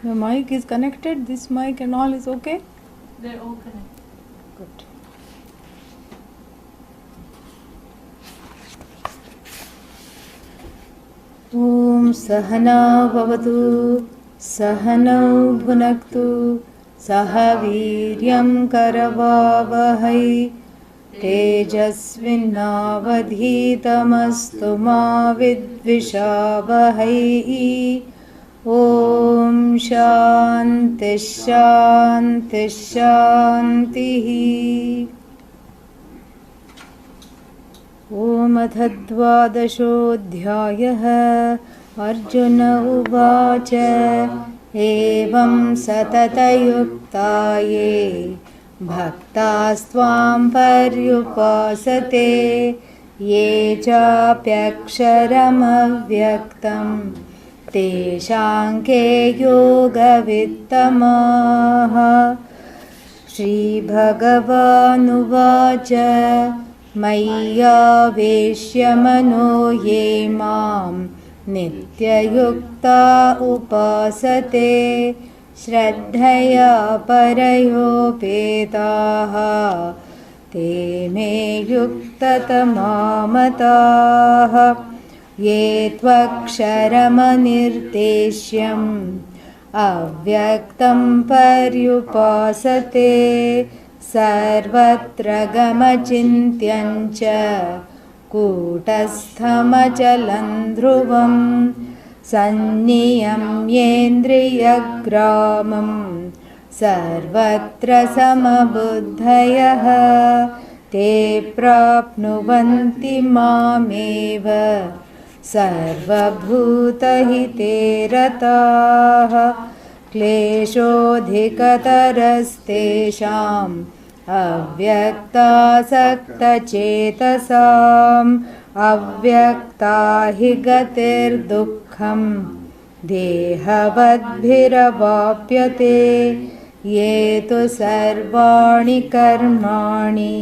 Your mic is connected. This mic and all is okay. They're all connected. Good. ॐ सहना भवतु सहनौ भुनक्तु सह वीर्यं करवावहै तेजस्विनावधीतमस्तु मा विद्विषावहै ॐ शान्ति शान्ति शान्तिः। ॐ अथ द्वादशोऽध्यायः। अर्जुन उवाच एवं सततयुक्ता ये भक्तास्त्वां पर्युपासते ये चाप्यक्षरमव्यक्तं तेषां के योगवित्तमाः। श्रीभगवानुवाच मय्यावेश्य मनो ये मां नित्ययुक्ता उपासते श्रद्धया परयोपेताः ते मे युक्ततमा मताः। ये त्वक्षरमनिर्देश्यम् अव्यक्तं पर्युपासते सर्वत्र गमचिन्त्यं च कूटस्थमचलं ध्रुवं सन्नियम्येन्द्रियग्रामं सर्वत्र समबुद्धयः ते प्राप्नुवन्ति मामेव सर्वभूतहिते रताः। क्लेशोऽधिकतरस्तेषाम् अव्यक्तासक्तचेतसाम् अव्यक्ता हि गतिर्दुःखं देहवद्भिरवाप्यते। ये तु सर्वाणि कर्माणि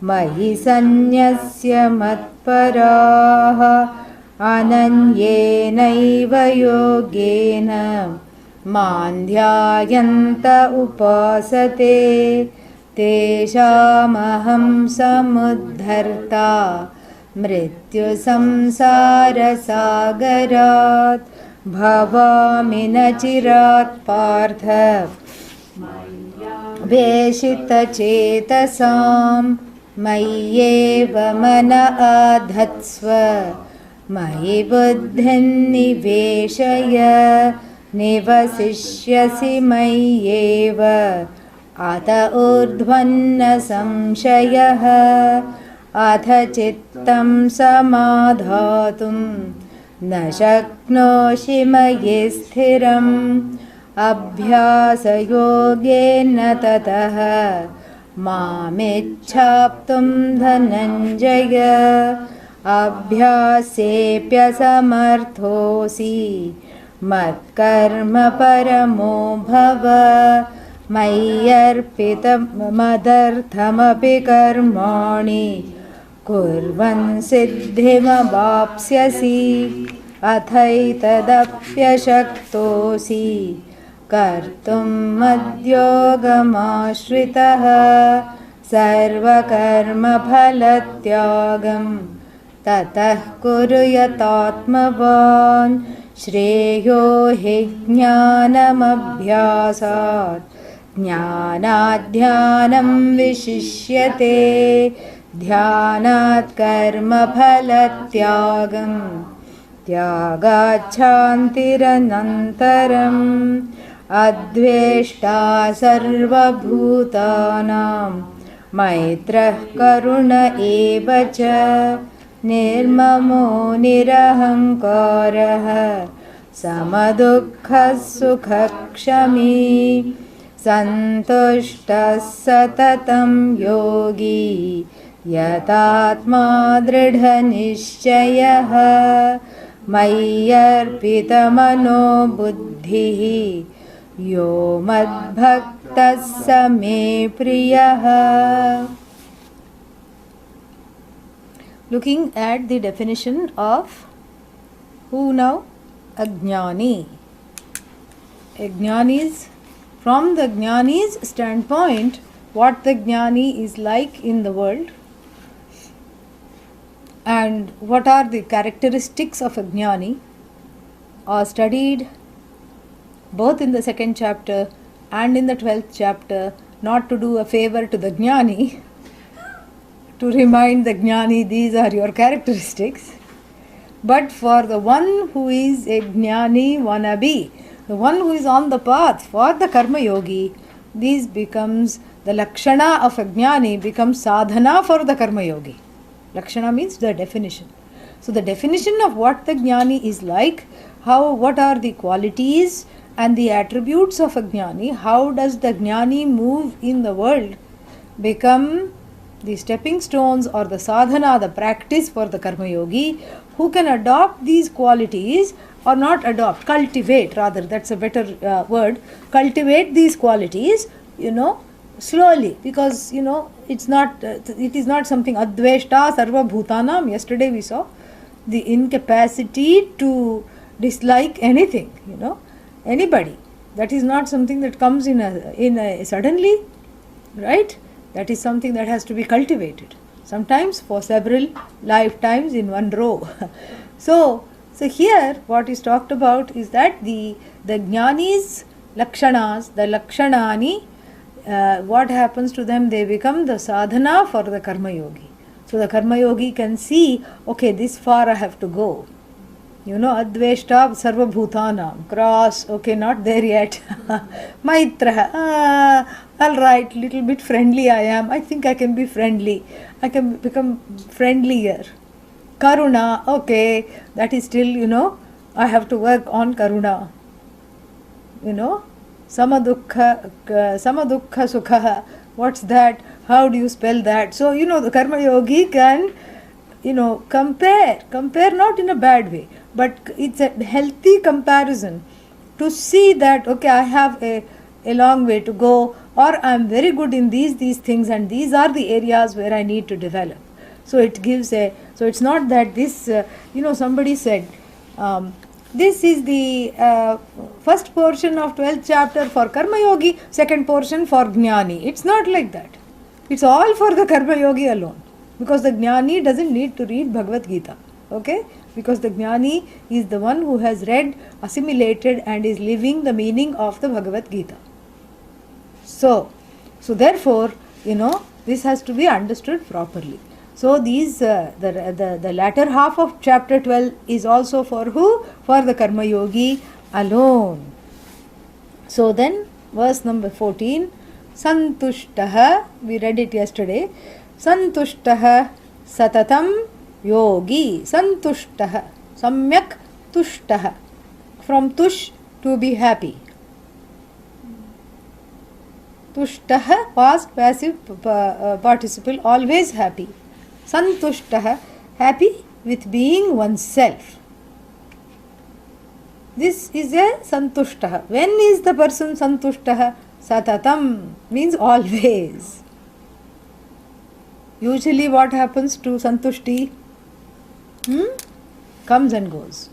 मयि सन्न्यस्य मत्पराः अनन्येनैव योगेन मां ध्यायन्त उपासते तेषामहं समुद्धर्ता मृत्युसंसारसागरात् भवामि न चिरात् पार्थ वेशितचेतसां मय्येव मन आधत्स्व मयि बुद्धिं निवेशय निवसिष्यसि मय्येव अत ऊर्ध्वन्न संशयः। अथ चित्तं समाधातुं न शक्नोषि मयि स्थिरम् अभ्यासयोगेन ततः मामिच्छाप्तुं धनञ्जय। अभ्यासेऽप्यसमर्थोऽसि मत्कर्म परमो भव मय्यर्पितमदर्थमपि कर्माणि कुर्वन् सिद्धिमवाप्स्यसि। अथैतदप्यशक्तोऽसि कर्तुं मद्योगमाश्रितः सर्वकर्मफलत्यागं ततः कुरु यतात्मवान्। श्रेयो हि ज्ञानमभ्यासात् ज्ञानाध्यानं विशिष्यते ध्यानात् कर्मफलत्यागं त्यागाच्छान्तिरनन्तरम्। अद्वेष्टा सर्वभूतानां मैत्रः करुण एव च निर्ममो निरहङ्कारः समदुःखः सुखक्षमी सन्तुष्टः सततं योगी यतात्मा दृढनिश्चयः। मय्यर्पितमनो बुद्धिः यो मद्भक्तः स मे प्रियः। Looking at the definition of who now? Ajnani. from the Jnani's standpoint, what the Jnani is like in the world and what are the characteristics of a Jnani are studied both in the second chapter and in the 12th chapter, not to do a favor to the Jnani, to remind the Jnani these are your characteristics, but for the one who is a Jnani wannabe, the one who is on the path for the Karma Yogi, this becomes the Lakshana of a Jnani, becomes sadhana for the Karma Yogi. Lakshana means the definition. So the definition of what the Jnani is like, what are the qualities and the attributes of a Jnani, how does the Jnani move in the world, become the stepping stones or the sadhana, the practice for the Karma Yogi, who can adopt these qualities or not adopt, cultivate rather, that's a better word, cultivate these qualities, slowly, because, it is not something adveshta sarva bhutanam. Yesterday we saw the incapacity to dislike anything, anybody. That is not something that comes in a suddenly, right? That is something that has to be cultivated, sometimes for several lifetimes in one row. So here what is talked about is that the Jnani's lakshanas, the lakshanani, what happens to them, they become the sadhana for the Karma Yogi. So the Karma Yogi can see, okay, this far I have to go. Adveshta sarva bhutanam, cross, okay, not there yet. Maitra, all right, little bit friendly I am. I think I can be friendly. I can become friendlier. Karuna, okay, that is still, I have to work on karuna. Samadukha sukha, what's that? How do you spell that? So, the Karma Yogi can, compare not in a bad way, but it's a healthy comparison to see that, okay, I have a long way to go, or I'm very good in these things, and these are the areas where I need to develop. So it gives so it's not that this, somebody said, this is the first portion of 12th chapter for Karma Yogi, second portion for Jnani. It's not like that. It's all for the Karma Yogi alone. Because the Jnani doesn't need to read Bhagavad Gita. Okay? Because the Jnani is the one who has read, assimilated and is living the meaning of the Bhagavad Gita. So therefore, this has to be understood properly. So these, the latter half of chapter 12 is also for who? For the Karma Yogi alone. So then, verse number 14, Santushtaha, we read it yesterday, Santushtaha Satatam Yogi, Santushtaha, Samyak Tushtaha, from Tush, to be happy. Tushtaha, past passive participle, always happy. Santushtaha, happy with being oneself. This is a Santushtaha. When is the person Santushtaha? Satatam means always. Usually what happens to Santushti? Comes and goes.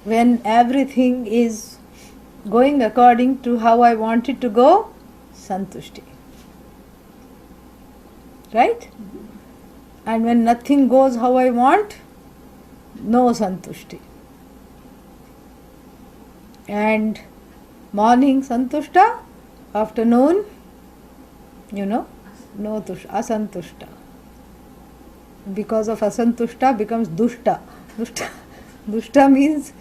When everything is going according to how I want it to go, Santushti. Right? And when nothing goes how I want, no Santushti. And morning Santushta, afternoon, no Asantushta. Because of Asantushta becomes Dushta. Dushta means,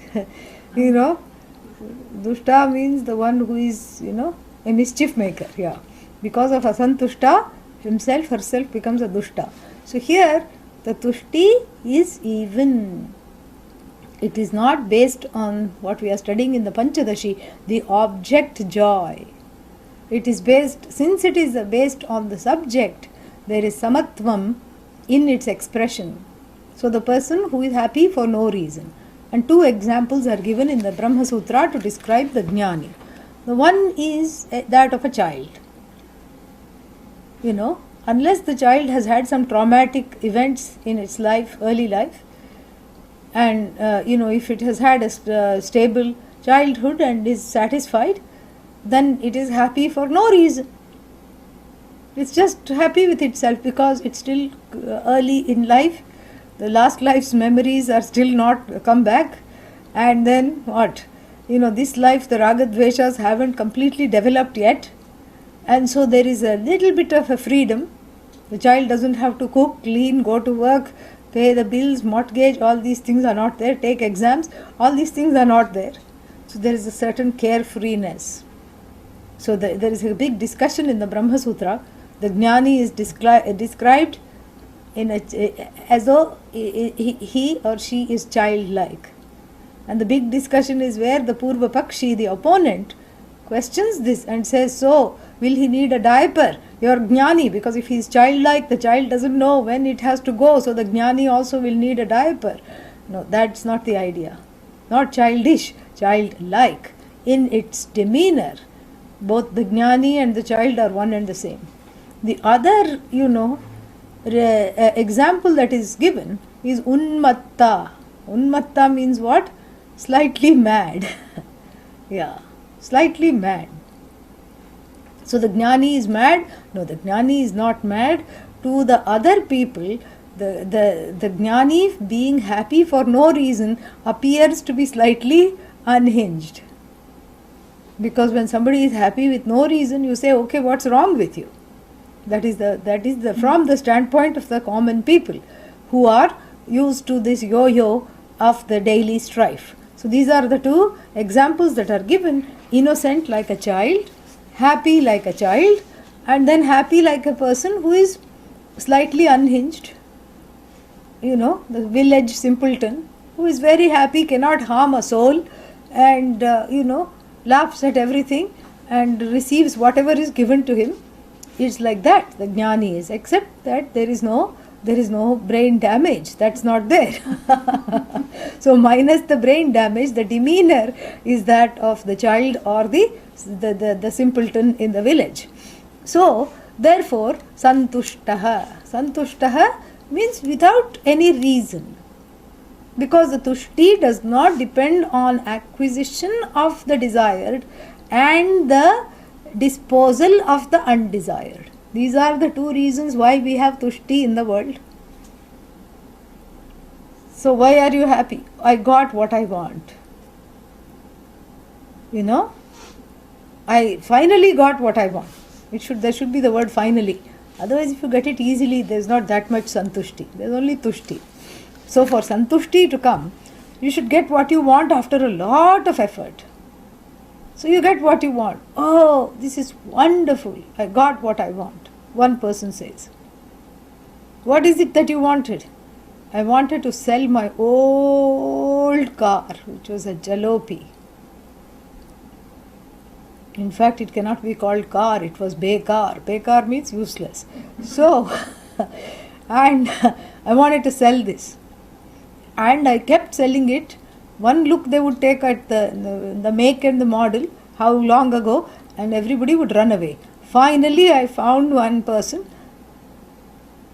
Dushta means the one who is, a mischief maker. Yeah. Because of Asantushta, herself becomes a Dushta. So here, the Tushti is even. It is not based on what we are studying in the Panchadashi, the object joy. It is based, since it is based on the subject, there is samatvam in its expression. So the person who is happy for no reason. And two examples are given in the Brahma Sutra to describe the Jnani. The one is that of a child. Unless the child has had some traumatic events in its life, early life, and if it has had a stable childhood and is satisfied, then it is happy for no reason. It's just happy with itself because it's still early in life. The last life's memories are still not come back. And then what? This life, the raga dveshas haven't completely developed yet. And so there is a little bit of a freedom. The child doesn't have to cook, clean, go to work, pay the bills, mortgage, all these things are not there, take exams, all these things are not there. So there is a certain carefreeness. So there is a big discussion in the Brahma Sutra. The Jnani is described as though he or she is childlike. And the big discussion is where the Purva Pakshi, the opponent, questions this and says, so will he need a diaper? You're Jnani, because if he is childlike, the child doesn't know when it has to go, so the Jnani also will need a diaper. No, that's not the idea. Not childish, childlike. In its demeanor, both the Jnani and the child are one and the same. The other, example that is given is Unmatta. Unmatta means what? Slightly mad. Yeah, slightly mad. So the Jnani is mad? No, the Jnani is not mad. To the other people, the Jnani being happy for no reason appears to be slightly unhinged. Because when somebody is happy with no reason, you say, okay, what's wrong with you? That is from the standpoint of the common people who are used to this yo-yo of the daily strife. So these are the two examples that are given: innocent like a child, happy like a child, and then happy like a person who is slightly unhinged. The village simpleton who is very happy, cannot harm a soul, and laughs at everything and receives whatever is given to him. It's like that the Jnani is, except that there is no brain damage. That's not there. So minus the brain damage, the demeanor is that of the child or the simpleton in the village. So therefore, santushtaha means without any reason, because the tushti does not depend on acquisition of the desired and the disposal of the undesired. These are the two reasons why we have tushti in the world. So why are you happy? I got what I want. I finally got what I want. There should be the word finally. Otherwise, if you get it easily, there is not that much santushti. There is only tushti. So for santushti to come, you should get what you want after a lot of effort. So you get what you want. Oh, this is wonderful. I got what I want. One person says. What is it that you wanted? I wanted to sell my old car, which was a jalopy. In fact, it cannot be called car. It was bekar. Bekar means useless. So, and I wanted to sell this. And I kept selling it. One look they would take at the make and the model, how long ago, and everybody would run away. Finally, I found one person.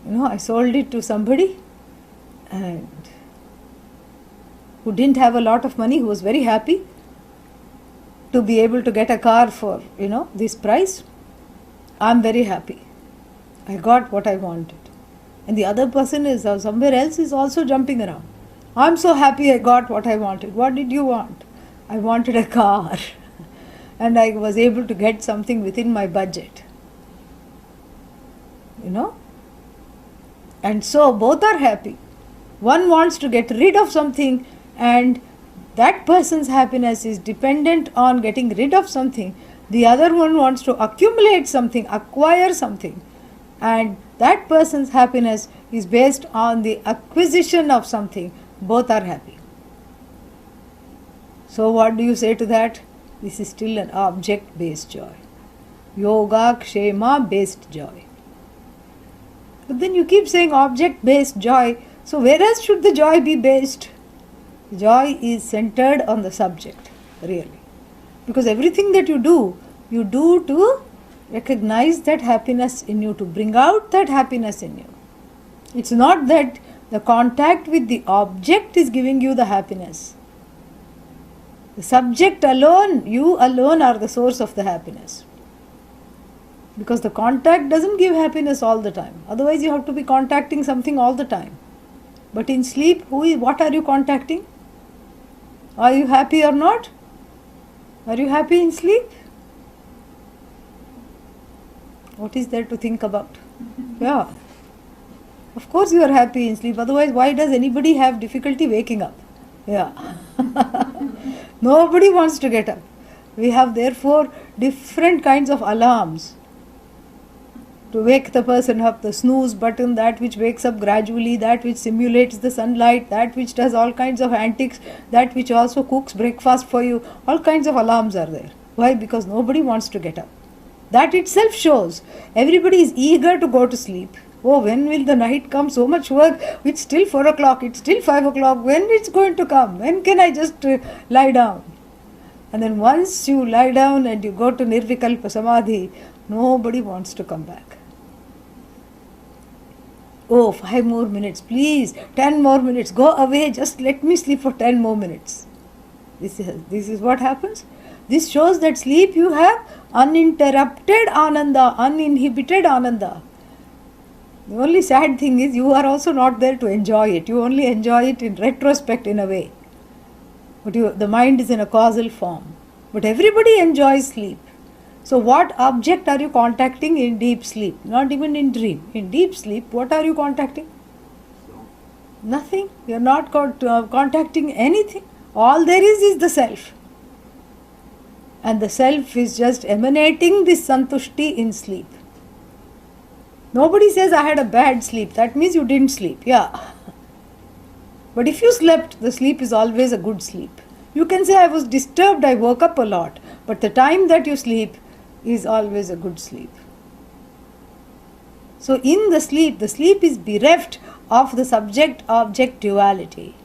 I sold it to somebody and who didn't have a lot of money, who was very happy to be able to get a car for, this price. I'm very happy. I got what I wanted. And the other person is somewhere else is also jumping around. I'm so happy I got what I wanted. What did you want? I wanted a car. And I was able to get something within my budget. And so both are happy. One wants to get rid of something, and that person's happiness is dependent on getting rid of something. The other one wants to accumulate something, acquire something. And that person's happiness is based on the acquisition of something. Both are happy. So what do you say to that? This is still an object-based joy. Yoga, kshema-based joy. But then you keep saying object-based joy. So where else should the joy be based? Joy is centered on the subject, really. Because everything that you do to recognize that happiness in you, to bring out that happiness in you. It's not that the contact with the object is giving you the happiness. The subject alone, you alone are the source of the happiness. Because the contact doesn't give happiness all the time. Otherwise, you have to be contacting something all the time. But in sleep, what are you contacting? Are you happy or not? Are you happy in sleep? What is there to think about? Yeah. Of course you are happy in sleep. Otherwise, why does anybody have difficulty waking up? Yeah. Nobody wants to get up. We have therefore different kinds of alarms to wake the person up. The snooze button, that which wakes up gradually, that which simulates the sunlight, that which does all kinds of antics, that which also cooks breakfast for you. All kinds of alarms are there. Why? Because nobody wants to get up. That itself shows everybody is eager to go to sleep. Oh, when will the night come? So much work. It's still 4 o'clock. It's still 5 o'clock. When it's going to come? When can I just lie down? And then once you lie down and you go to Nirvikalpa Samadhi, nobody wants to come back. Oh, 5 more minutes, please. 10 more minutes. Go away. Just let me sleep for 10 more minutes. This is what happens. This shows that sleep you have uninterrupted Ananda, uninhibited Ananda. The only sad thing is you are also not there to enjoy it. You only enjoy it in retrospect in a way. But the mind is in a causal form. But everybody enjoys sleep. So what object are you contacting in deep sleep? Not even in dream. In deep sleep, what are you contacting? Nothing. You are not contacting anything. All there is the self. And the self is just emanating this santushti in sleep. Nobody says, I had a bad sleep. That means you didn't sleep. Yeah. But if you slept, the sleep is always a good sleep. You can say, I was disturbed, I woke up a lot. But the time that you sleep is always a good sleep. So in the sleep is bereft of the subject-object duality.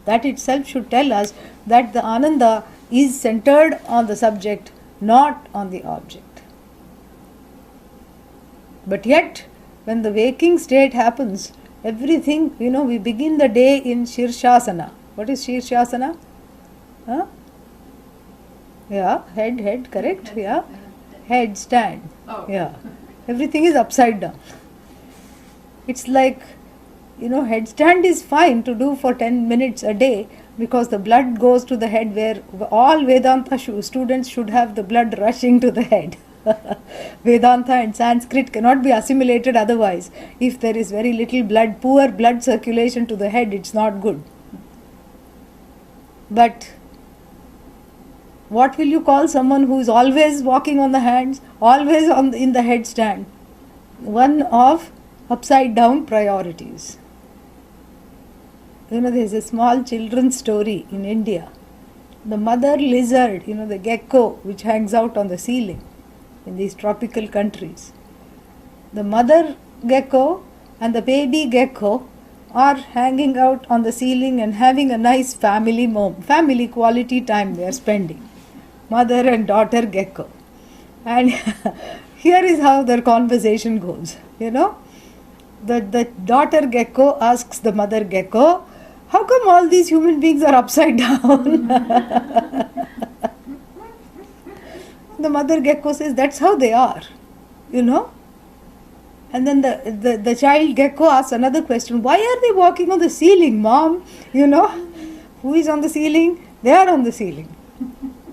That itself should tell us that the Ananda is centered on the subject, not on the object. But yet, when the waking state happens, everything, we begin the day in Shirshasana. What is Shirshasana? Huh? Yeah, head, correct? Yeah. Headstand. Oh. Yeah. Everything is upside down. It's like, headstand is fine to do for 10 minutes a day because the blood goes to the head, where all Vedanta students should have the blood rushing to the head. Vedanta and Sanskrit cannot be assimilated otherwise. If there is very little blood, poor blood circulation to the head, it's not good. But what will you call someone who is always walking on the hands, always in the headstand? One of upside down priorities. There is a small children's story in India. The mother lizard, the gecko which hangs out on the ceiling in these tropical countries. The mother gecko and the baby gecko are hanging out on the ceiling and having a nice family quality time they are spending. Mother and daughter gecko. And here is how their conversation goes. The daughter gecko asks the mother gecko, how come all these human beings are upside down? The mother gecko says, that's how they are, And then the child gecko asks another question, why are they walking on the ceiling, mom? Who is on the ceiling? They are on the ceiling.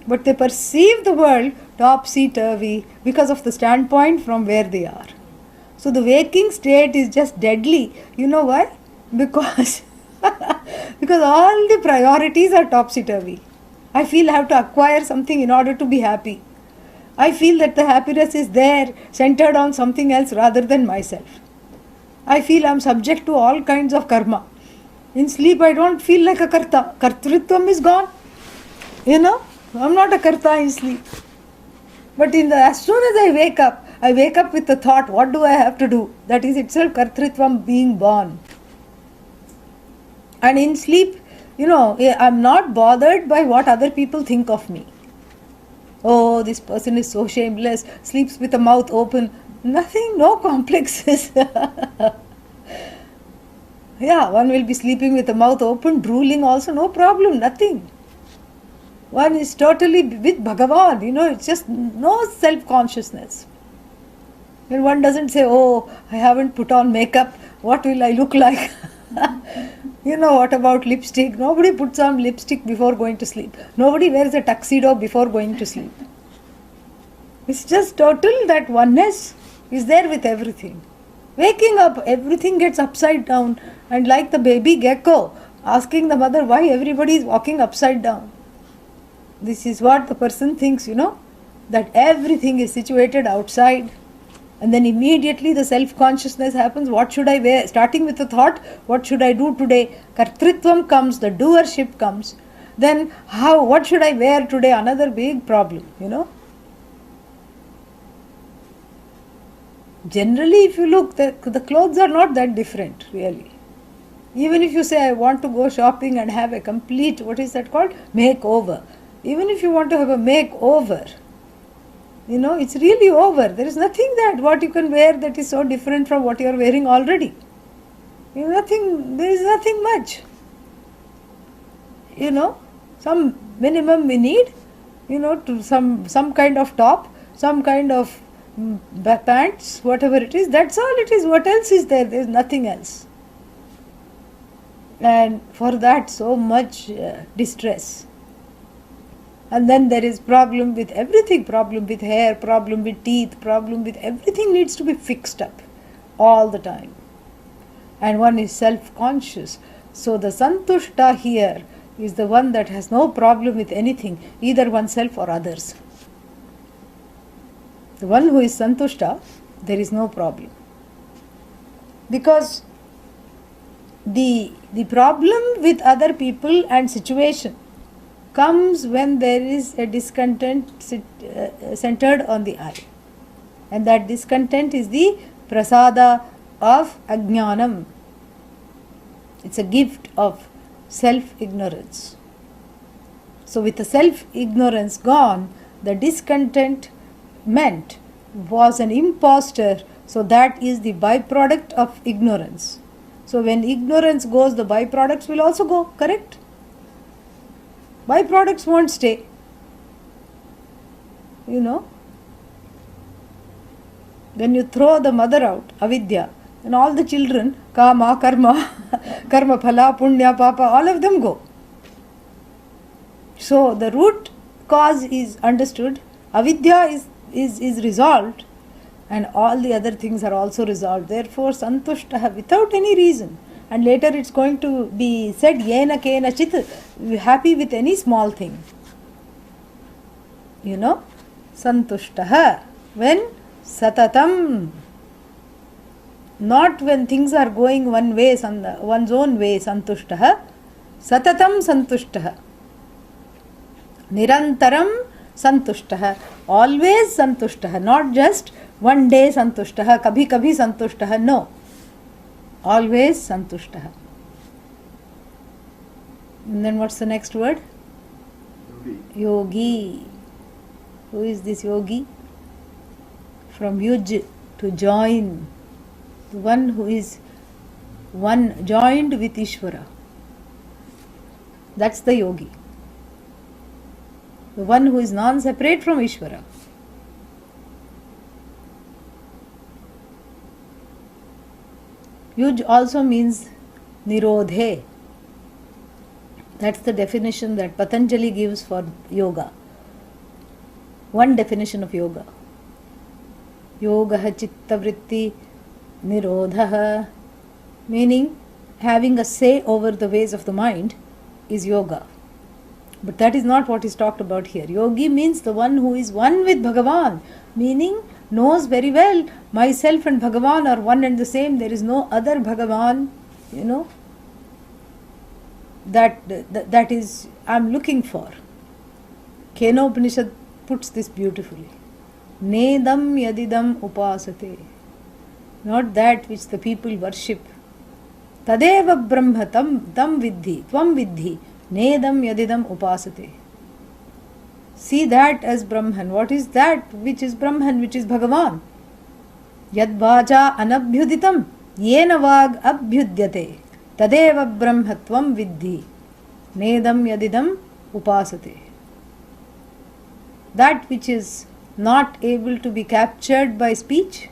But they perceive the world topsy-turvy because of the standpoint from where they are. So the waking state is just deadly. You know why? Because all the priorities are topsy-turvy. I feel I have to acquire something in order to be happy. I feel that the happiness is there, centered on something else rather than myself. I feel I am subject to all kinds of karma. In sleep, I don't feel like a karta. Kartritvam is gone. I'm not a karta in sleep. But as soon as I wake up with the thought, what do I have to do? That is itself kartritvam being born. And in sleep, I'm not bothered by what other people think of me. Oh, this person is so shameless, sleeps with a mouth open. Nothing, no complexes. Yeah, one will be sleeping with the mouth open, drooling also, no problem, nothing. One is totally with Bhagavan, it's just no self-consciousness. When one doesn't say, oh, I haven't put on makeup, what will I look like? What about lipstick? Nobody puts on lipstick before going to sleep. Nobody wears a tuxedo before going to sleep. It's just total, that oneness is there with everything. Waking up, everything gets upside down, and like the baby gecko, asking the mother why everybody is walking upside down. This is what the person thinks, that everything is situated outside. And then immediately the self-consciousness happens. What should I wear? Starting with the thought, what should I do today? Kartritvam comes, the doership comes. Then what should I wear today? Another big problem, Generally, if you look, the clothes are not that different, really. Even if you say, I want to go shopping and have a complete, what is that called? Makeover. Even if you want to have a makeover, it's really over. There is nothing that what you can wear that is so different from what you are wearing already. There is nothing much. Some minimum we need, to some kind of top, some kind of pants, whatever it is, that's all it is. What else is there? There is nothing else. And for that, so much distress. And then there is problem with everything, problem with hair, problem with teeth, problem with everything needs to be fixed up all the time. And one is self-conscious. So the Santushta here is the one that has no problem with anything, either oneself or others. The one who is Santushta, there is no problem. Because the problem with other people and situation comes when there is a discontent centered on the I. And that discontent is the prasada of ajnanam. It's a gift of self-ignorance. So with the self-ignorance gone, the discontent meant was an impostor, so that is the byproduct of ignorance. So when ignorance goes, the byproducts will also go, correct? Byproducts won't stay. When you throw the mother out, avidya, and all the children, kama, karma, karma phala, punya, papa, all of them go. So the root cause is understood, avidya is resolved, and all the other things are also resolved. Therefore, santushtaha, without any reason. And later it's going to be said, yena kena chit, happy with any small thing. Santushtaha, when satatam, not when things are going one way, one's own way, santushtaha, satatam santushtaha, nirantaram santushtaha, always santushtaha, not just one day santushtaha, kabhi kabhi santushtaha, no. Always santushtaha. And then what's the next word? Yogi. Who is this yogi? From yuj, to join. The one who is one joined with Ishvara. That's the yogi. The one who is non-separate from Ishvara. Yuj also means nirodhe. That's the definition that Patanjali gives for yoga. One definition of yoga. Yogaha chitta vritti nirodhaha, meaning having a say over the ways of the mind is yoga. But that is not what is talked about here. Yogi means the one who is one with Bhagavan, meaning knows very well, myself and Bhagavan are one and the same, there is no other Bhagavan, that is I am looking for. Kena Upanishad puts this beautifully. Nedam yadidam upasate, not that which the people worship. Tadeva brahma tam vidhi, tvam vidhi, nedam yadidam upasate. See that as Brahman. What is that which is Brahman, which is Bhagavan? Yad vacha anabhyuditam, yena vag abhyudyate, tadeva brahmatvam vidhi, nedam yadidam upasate. that which is not able to be captured by speech,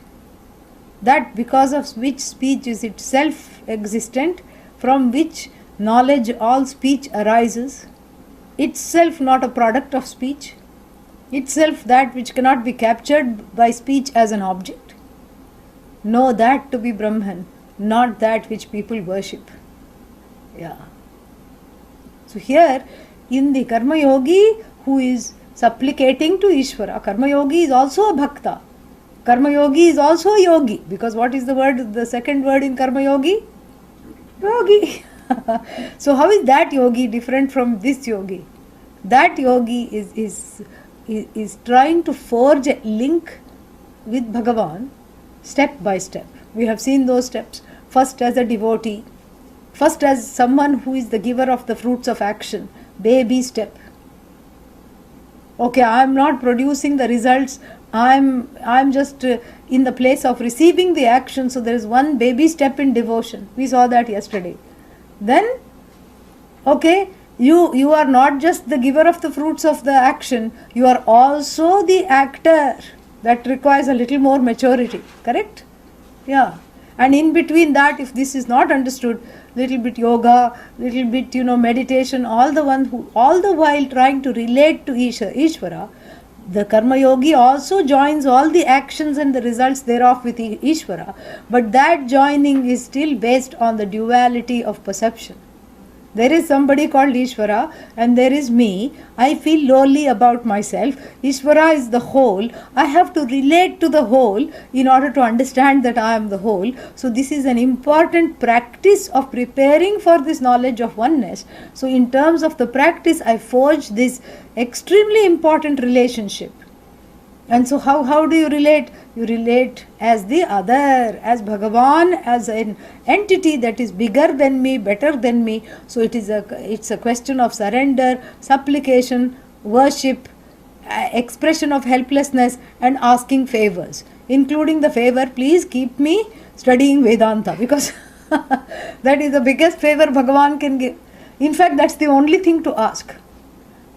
that because of which speech is itself existent, from which knowledge all speech arises, itself not a product of speech, itself that which cannot be captured by speech as an object. Know that to be Brahman, not that which people worship. Yeah. So here, in the Karma Yogi who is supplicating to Ishvara, Karma Yogi is also a Bhakta. Karma Yogi is also a Yogi, because what is the word, the second word in Karma Yogi? Yogi. So how is that Yogi different from this Yogi? That Yogi is trying to forge a link with Bhagavan step by step. We have seen those steps. First as a devotee, first as someone who is the giver of the fruits of action, baby step. Okay, I am not producing the results, I am just in the place of receiving the action, so there is one baby step in devotion. We saw that yesterday. Then, okay, you are not just the giver of the fruits of the action, you are also the actor. That requires a little more maturity, correct? Yeah. And in between that, if this is not understood, little bit yoga, little bit, meditation, all the while trying to relate to Ishvara, the Karma Yogi also joins all the actions and the results thereof with Ishvara, but that joining is still based on the duality of perception. There is somebody called Ishvara and there is me. I feel lowly about myself. Ishvara is the whole. I have to relate to the whole in order to understand that I am the whole. So this is an important practice of preparing for this knowledge of oneness. So in terms of the practice, I forge this extremely important relationship. And so how do you relate? You relate as the other, as Bhagavan, as an entity that is bigger than me, better than me. So it's a question of surrender, supplication, worship, expression of helplessness, and asking favors, including the favor, please keep me studying Vedanta, because that is the biggest favor Bhagavan can give. In fact, that's the only thing to ask.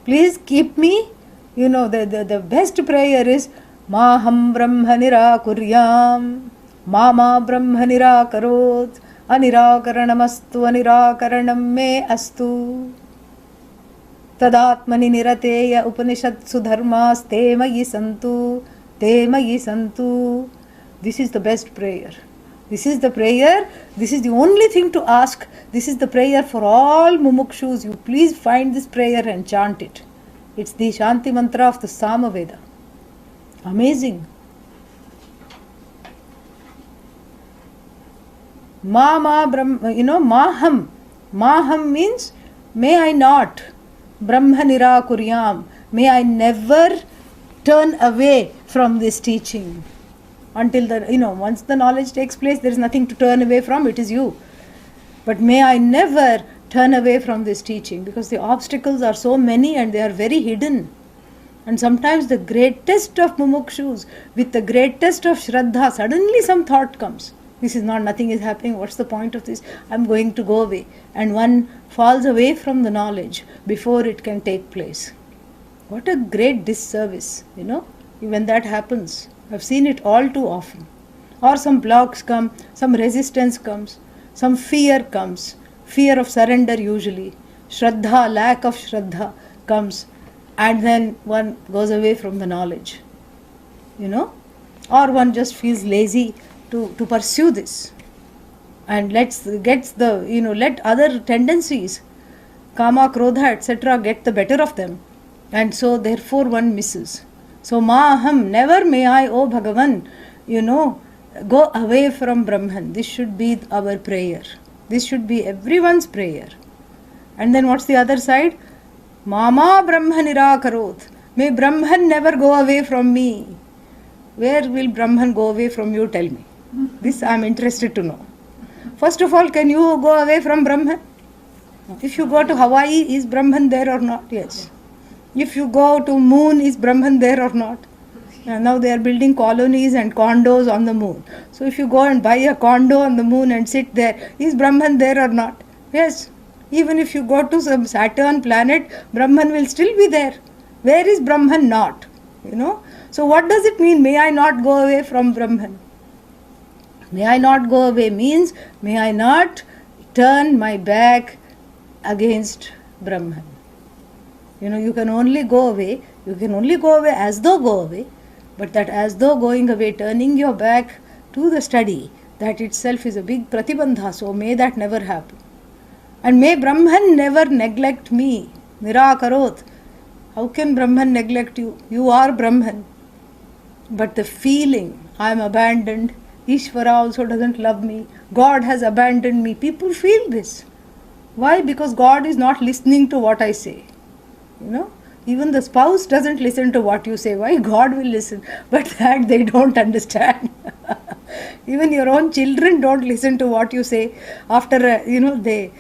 Please keep me. The best prayer is Maham Brahma Nirakuryam, Mama Brahma Nirakarot, Anirakaranamastu Anirakaranam me astu, Tadatmani Nirateya Upanishatsu Dharmas Te Mayi Santu, Te Mayi Santu. This is the best prayer. This is the prayer. This is the only thing to ask. This is the prayer for all mumukshus. You please find this prayer and chant it. It's the Shanti mantra of the Samaveda. Amazing. Mama Brahma, Maham. Maham means may I not. Brahma Nirakuryam. May I never turn away from this teaching. Until once the knowledge takes place, there is nothing to turn away from, it is you. But may I never turn away from this teaching, because the obstacles are so many and they are very hidden. And sometimes the greatest of mumukshus, with the greatest of shraddha, suddenly some thought comes. Nothing is happening, what's the point of this? I'm going to go away. And one falls away from the knowledge before it can take place. What a great disservice, when that happens. I've seen it all too often. Or some blocks come, some resistance comes, some fear comes. Fear of surrender usually, Shraddha, lack of Shraddha comes, and then one goes away from the knowledge, or one just feels lazy to pursue this, and let other tendencies, Kama, Krodha, etc. get the better of them, and so therefore one misses. So Maham, never may I, O Bhagavan, go away from Brahman. This should be our prayer. This should be everyone's prayer. And then what's the other side? Mama Brahma Nirakarot. May Brahman never go away from me. Where will Brahman go away from you? Tell me. This I am interested to know. First of all, can you go away from Brahman? If you go to Hawaii, is Brahman there or not? Yes. If you go to moon, is Brahman there or not? Now they are building colonies and condos on the moon. So if you go and buy a condo on the moon and sit there, is Brahman there or not? Yes. Even if you go to some Saturn planet, Brahman will still be there. Where is Brahman not? So what does it mean, may I not go away from Brahman? May I not go away means, may I not turn my back against Brahman. You can only go away, as though go away, but that as though going away, turning your back to the study, that itself is a big pratibandha. So may that never happen. And may Brahman never neglect me. Nirakarot. How can Brahman neglect you? You are Brahman. But the feeling, I am abandoned, Ishvara also doesn't love me, God has abandoned me. People feel this. Why? Because God is not listening to what I say. Even the spouse doesn't listen to what you say. Why? God will listen. But that they don't understand. Even your own children don't listen to what you say after, they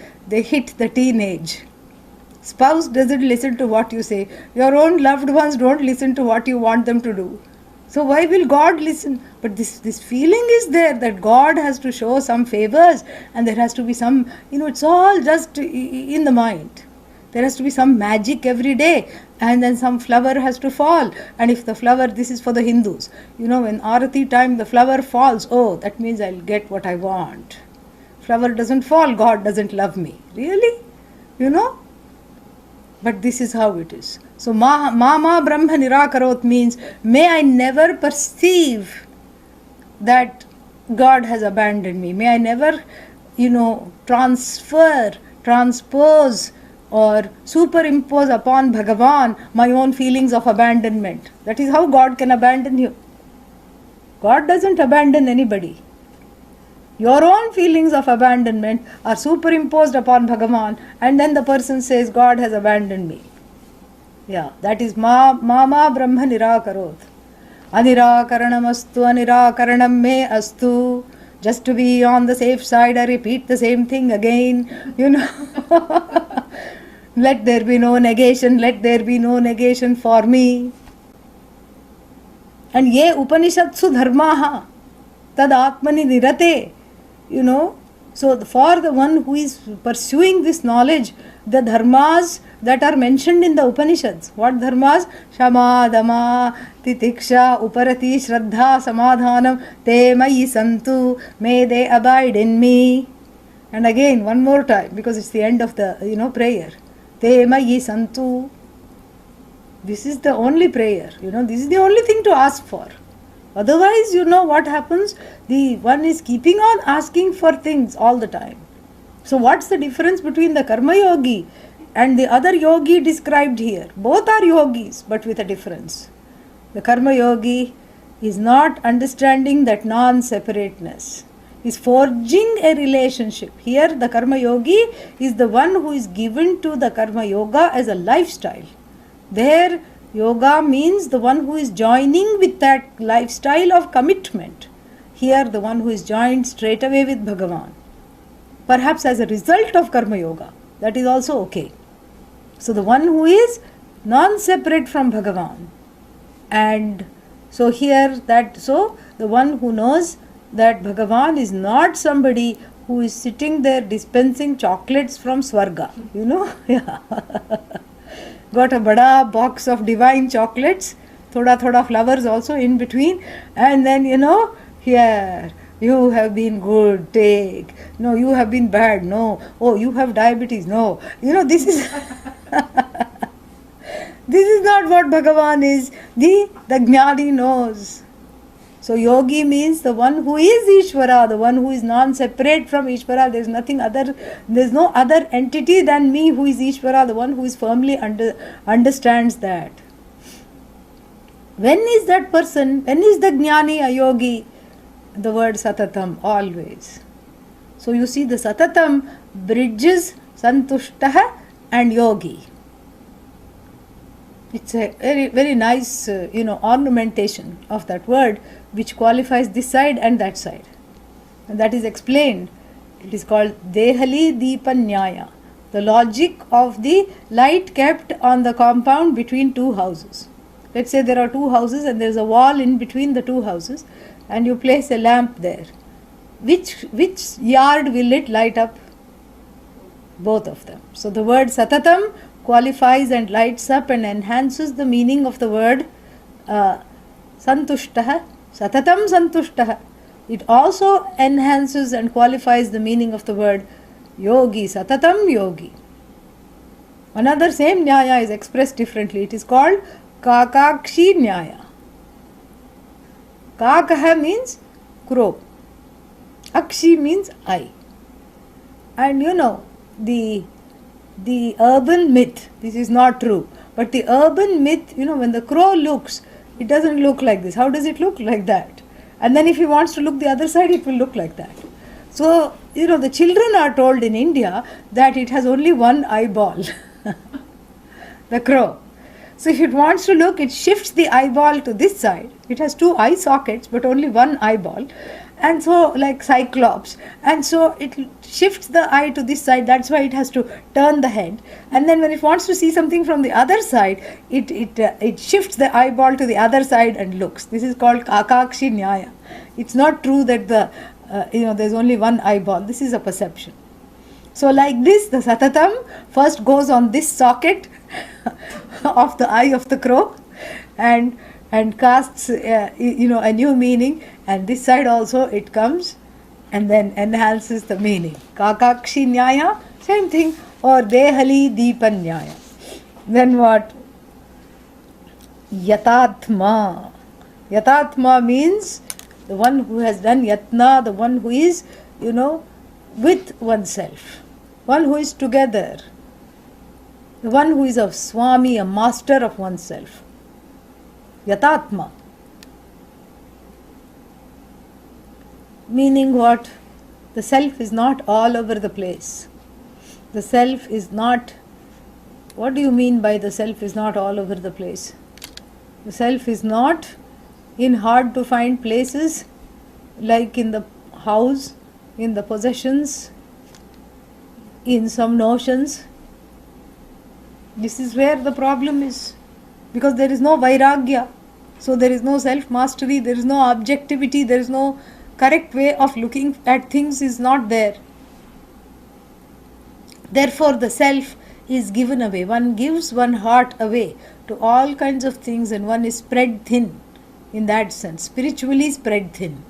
hit the teenage. Spouse doesn't listen to what you say. Your own loved ones don't listen to what you want them to do. So why will God listen? But this feeling is there that God has to show some favors, and there has to be some, it's all just in the mind. There has to be some magic every day, and then some flower has to fall. And if the flower, this is for the Hindus, when Arati time the flower falls, oh, that means I'll get what I want. Flower doesn't fall, God doesn't love me. Really? But this is how it is. So Mama Brahma Nirakarot means, may I never perceive that God has abandoned me. May I never, transpose or superimpose upon Bhagavan my own feelings of abandonment. That is how God can abandon you. God doesn't abandon anybody. Your own feelings of abandonment are superimposed upon Bhagavan, and then the person says, God has abandoned me. Yeah, that is Mama Brahma Nirakarot. Anirakaranam anirakaranam me astu. Just to be on the safe side, I repeat the same thing again. Let there be no negation for me. And ye Upanishatsu dharmaha tad atmani nirate. So for the one who is pursuing this knowledge, the dharmas that are mentioned in the Upanishads. What dharmas? Shama, Dama, Titiksha, Uparati, Shraddha, Samadhanam, Te Mayi Santu, may they abide in me. And again, one more time, because it's the end of the, prayer. Te Mayi Santu. This is the only prayer, this is the only thing to ask for. Otherwise, what happens? The one is keeping on asking for things all the time. So what's the difference between the Karma Yogi and the other yogi described here? Both are yogis, but with a difference. The Karma Yogi is not understanding that non-separateness, is forging a relationship. Here the Karma Yogi is the one who is given to the Karma Yoga as a lifestyle. There yoga means the one who is joining with that lifestyle of commitment. Here the one who is joined straight away with Bhagavan. Perhaps as a result of Karma Yoga. That is also okay. So the one who is non-separate from Bhagavan. And so here the one who knows that Bhagavan is not somebody who is sitting there dispensing chocolates from Swarga. Yeah. Got a bada box of divine chocolates, thoda flowers also in between, and then here you have been good, take. No, you have been bad, no. Oh, you have diabetes, no. This is this is not what Bhagavan is. The Jnani knows. So yogi means the one who is Ishvara, the one who is non-separate from Ishvara. There's no other entity than me who is Ishvara, the one who is firmly understands that. When is that person? When is the Jnani a yogi? The word Satatam, always. So you see, the Satatam bridges Santushtah and Yogi. It's a very, very nice, ornamentation of that word, which qualifies this side and that side. And that is explained. It is called Dehali Deepanyaya, the logic of the light kept on the compound between two houses. Let's say there are two houses and there is a wall in between the two houses, and you place a lamp there. Which yard will it light up? Both of them. So the word Satatam qualifies and lights up and enhances the meaning of the word Santushtah, Satatam Santushtah. It also enhances and qualifies the meaning of the word yogi, Satatam yogi. Another same Nyaya is expressed differently. It is called Kakakshi Nyaya. Kakaha means crow. Akshi means eye. And the urban myth, this is not true, but the urban myth, when the crow looks, it doesn't look like this. How does it look? Like that. And then if he wants to look the other side, it will look like that. So, the children are told in India that it has only one eyeball, the crow. So if it wants to look, it shifts the eyeball to this side. It has two eye sockets, but only one eyeball. And so, like Cyclops. And so it shifts the eye to this side. That's why it has to turn the head. And then when it wants to see something from the other side, it shifts the eyeball to the other side and looks. This is called Kakakshi Nyaya. It's not true that there's only one eyeball. This is a perception. So like this, the Satatam first goes on this socket of the eye of the crow and casts a new meaning, and this side also it comes and then enhances the meaning. Kakakshi Nyaya, same thing, or Dehali Deepan Nyaya. Then what? Yatatma. Yatatma means the one who has done yatna, the one who is, with oneself, one who is together, the one who is a Swami, a master of oneself. Yatatma. Meaning what? The self is not all over the place. The self is not. What do you mean by the self is not all over the place? The self is not in hard to find places, like in the house, in the possessions, in some notions. This is where the problem is, because there is no vairagya. So there is no self-mastery, there is no objectivity, there is no correct way of looking at things is not there. Therefore the self is given away. One gives one heart away to all kinds of things, and one is spread thin in that sense, spiritually spread thin,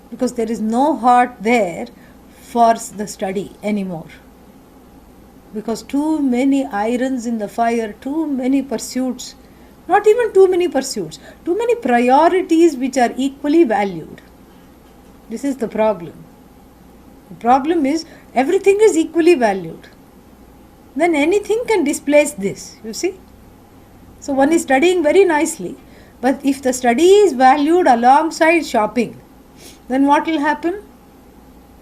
because there is no heart there for the study anymore. Because too many irons in the fire, too many pursuits, not even too many pursuits, too many priorities which are equally valued. This is the problem. The problem is everything is equally valued. Then anything can displace this, you see. So one is studying very nicely, but if the study is valued alongside shopping, then what will happen?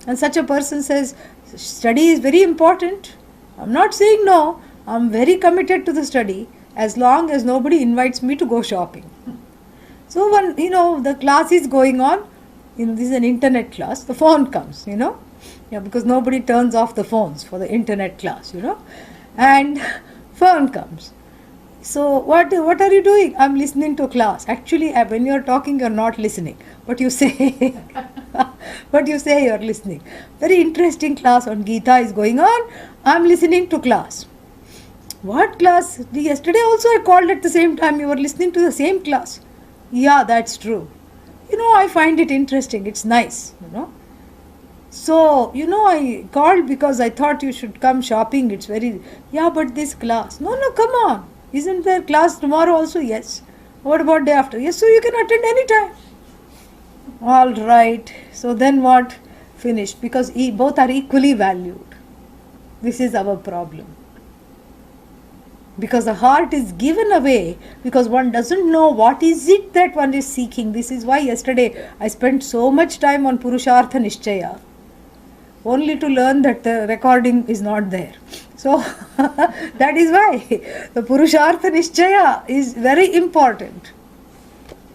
And such a person says, study is very important. I'm not saying no, I'm very committed to the study as long as nobody invites me to go shopping. So when, the class is going on, this is an internet class, the phone comes, because nobody turns off the phones for the internet class, and phone comes. So what are you doing? I'm listening to class. Actually, when you're talking, you're not listening. But you say, you're listening. Very interesting class on Gita is going on. I'm listening to class. What class? Yesterday also I called at the same time. You were listening to the same class. Yeah, that's true. I find it interesting. It's nice, So, I called because I thought you should come shopping. It's very, but this class. No, come on. Isn't there class tomorrow also? Yes. What about day after? Yes, so you can attend anytime. All right. So then what? Finished. Because both are equally valued. This is our problem. Because the heart is given away, because one doesn't know what is it that one is seeking. This is why yesterday I spent so much time on Purushartha Nishchaya, only to learn that the recording is not there. So that is why the Purushartha Nishchaya is very important.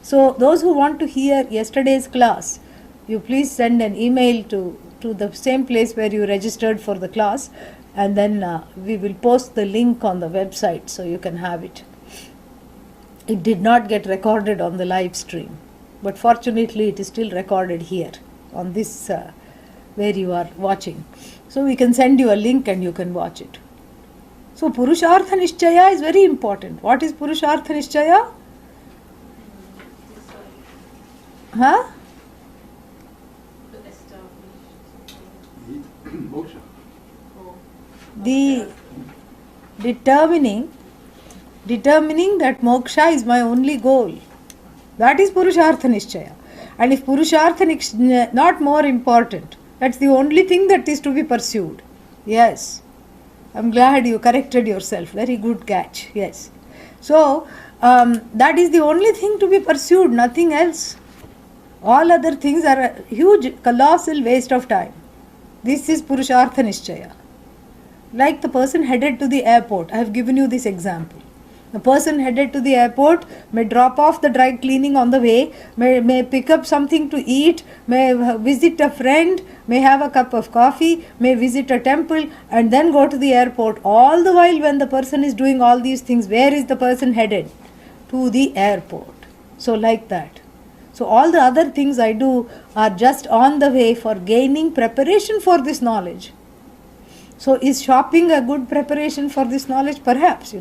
So those who want to hear yesterday's class, you please send an email to the same place where you registered for the class, and then we will post the link on the website so you can have it. It did not get recorded on the live stream, but fortunately it is still recorded here on this where you are watching. So we can send you a link and you can watch it. So Purushartha Nishchaya is very important. What is Purushartha Nishchaya? Huh? Moksha. The determining that moksha is my only goal. That is Purushartha Nishchaya. And if Purushartha Nishchaya not more important, that's the only thing that is to be pursued. Yes. I'm glad you corrected yourself. Very good catch. Yes. So, that is the only thing to be pursued, nothing else. All other things are a huge, colossal waste of time. This is Purushartha Nishchaya. Like the person headed to the airport. I have given you this example. The person headed to the airport may drop off the dry cleaning on the way, may pick up something to eat, may visit a friend, may have a cup of coffee, may visit a temple, and then go to the airport. All the while when the person is doing all these things, where is the person headed? To the airport. So like that. So all the other things I do are just on the way for gaining preparation for this knowledge. So is shopping a good preparation for this knowledge? Perhaps, you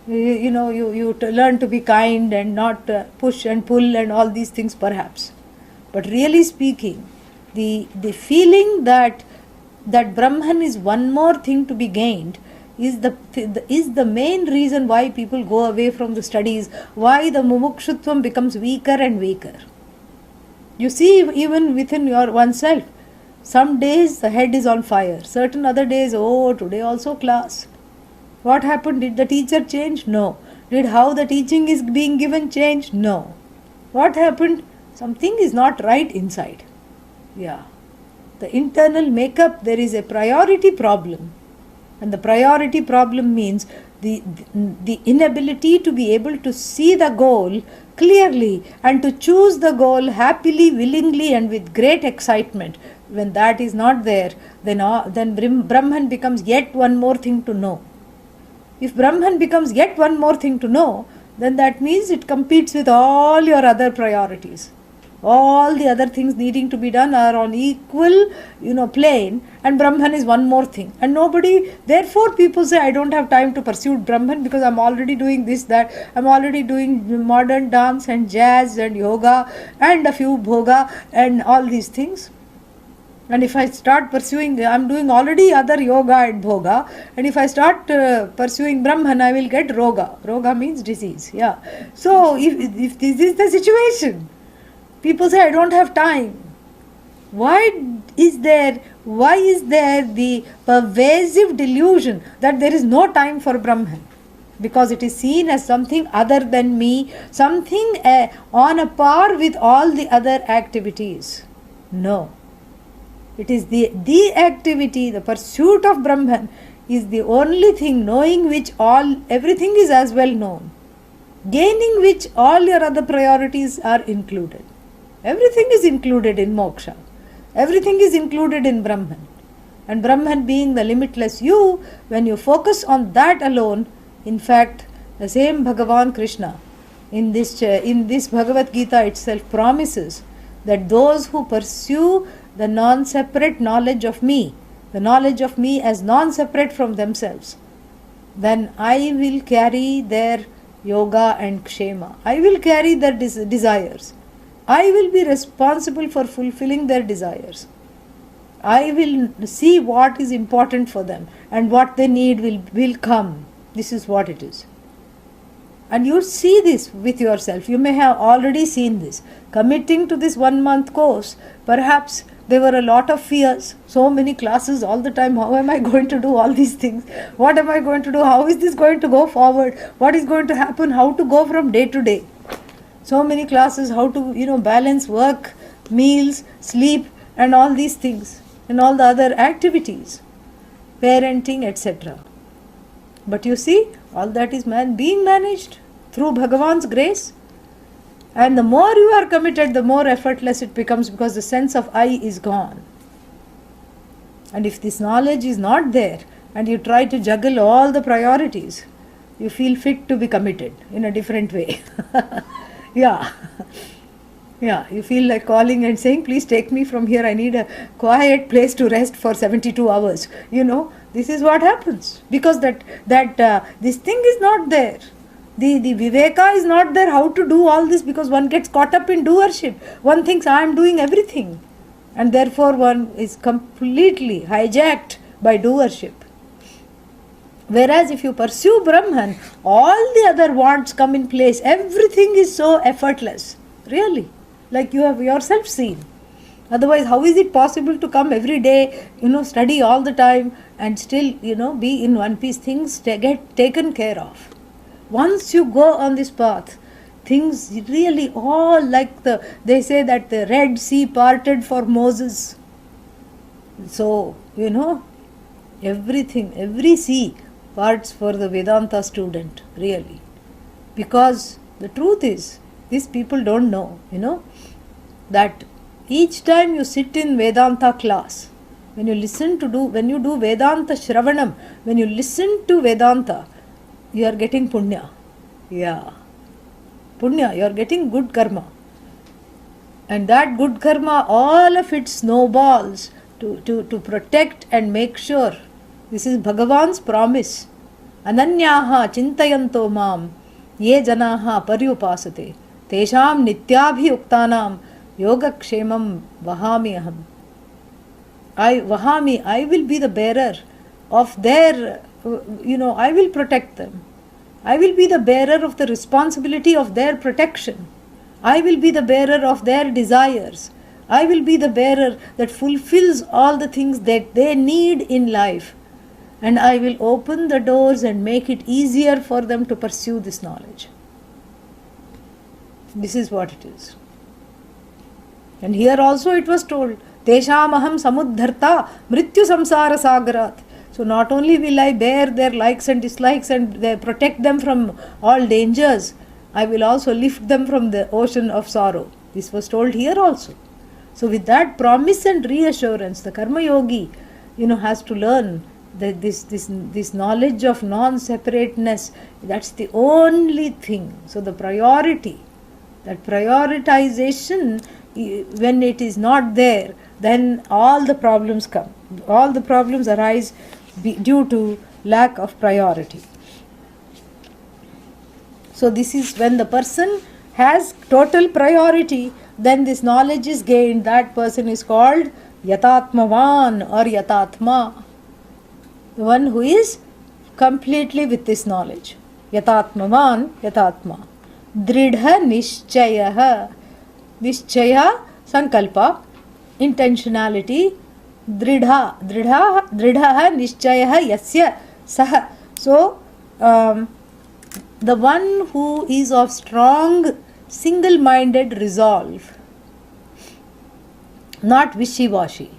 learn to be kind and not push and pull and all these things, perhaps. But really speaking, the feeling that Brahman is one more thing to be gained is the main reason why people go away from the studies, why the mumukshutvam becomes weaker and weaker. You see, even within your oneself, some days the head is on fire, certain other days, today also class. What happened? Did the teacher change? No. Did how the teaching is being given change? No. What happened? Something is not right inside. Yeah. The internal makeup, there is a priority problem. And the priority problem means the inability to be able to see the goal clearly and to choose the goal happily, willingly and with great excitement. When that is not there, then Brahman becomes yet one more thing to know. If Brahman becomes yet one more thing to know, then that means it competes with all your other priorities. All the other things needing to be done are on equal, plane, and Brahman is one more thing. And therefore people say, I don't have time to pursue Brahman because I'm already doing this, that. I'm already doing modern dance and jazz and yoga and a few bhoga and all these things. And if I start pursuing, I'm doing already other yoga and bhoga, and if I start pursuing Brahman, I will get roga. Roga means disease. Yeah. So if this is the situation, people say I don't have time. Why is there the pervasive delusion that there is no time for Brahman? Because it is seen as something other than me, something on a par with all the other activities. No. It is the activity, the pursuit of Brahman is the only thing knowing which everything is as well known. Gaining which all your other priorities are included. Everything is included in moksha. Everything is included in Brahman. And Brahman being the limitless you, when you focus on that alone, in fact, the same Bhagavan Krishna in this Bhagavad Gita itself promises that those who pursue the non-separate knowledge of me, the knowledge of me as non-separate from themselves, then I will carry their yoga and kshema. I will carry their desires. I will be responsible for fulfilling their desires. I will see what is important for them and what they need will come. This is what it is. And you see this with yourself. You may have already seen this. Committing to this 1 month course, perhaps there were a lot of fears, so many classes all the time. How am I going to do all these things? What am I going to do? How is this going to go forward? What is going to happen? How to go from day to day? So many classes, how to, balance work, meals, sleep and all these things and all the other activities, parenting, etc. But you see, all that is being managed through Bhagavan's grace. And the more you are committed, the more effortless it becomes because the sense of I is gone. And if this knowledge is not there and you try to juggle all the priorities, you feel fit to be committed in a different way. Yeah. Yeah, you feel like calling and saying, please take me from here. I need a quiet place to rest for 72 hours. This is what happens. Because this thing is not there. The viveka is not there how to do all this, because one gets caught up in doership. One thinks I am doing everything. And therefore one is completely hijacked by doership. Whereas if you pursue Brahman, all the other wants come in place. Everything is so effortless. Really. Like you have yourself seen. Otherwise, how is it possible to come every day, study all the time and still, be in one piece? Things get taken care of. Once you go on this path, things really all like they say that the Red Sea parted for Moses. So, everything, every sea parts for the Vedanta student, really. Because the truth is, these people don't know, that each time you sit in Vedanta class, when you do Vedanta Shravanam, when you listen to Vedanta, you are getting punya. Yeah. Punya, you are getting good karma. And that good karma, all of it snowballs to protect and make sure. This is Bhagavan's promise. Ananyaha chintayanto mam ye janaha paryupasate tesham nityabhiyuktanam yogakshemam vahami aham. I will be the bearer of their, I will protect them. I will be the bearer of the responsibility of their protection. I will be the bearer of their desires. I will be the bearer that fulfills all the things that they need in life. And I will open the doors and make it easier for them to pursue this knowledge. This is what it is. And here also it was told, Tesham aham samuddharta mrityu samsara sagarat. So not only will I bear their likes and dislikes and protect them from all dangers, I will also lift them from the ocean of sorrow. This was told here also. So with that promise and reassurance, the Karma Yogi, has to learn that this knowledge of non-separateness, that's the only thing. So the priority, that prioritization, when it is not there, then all the problems come. All the problems arise due to lack of priority. So this is when the person has total priority, then this knowledge is gained. That person is called Yatatmavan or Yatatma. The one who is completely with this knowledge. Yatatmavan, Yatatma. Dridha Nishchayaha. Nishchaya, Sankalpa, intentionality. Dridha Nishchayaha Yasya Saha. So, the one who is of strong, single-minded resolve, not wishy-washy.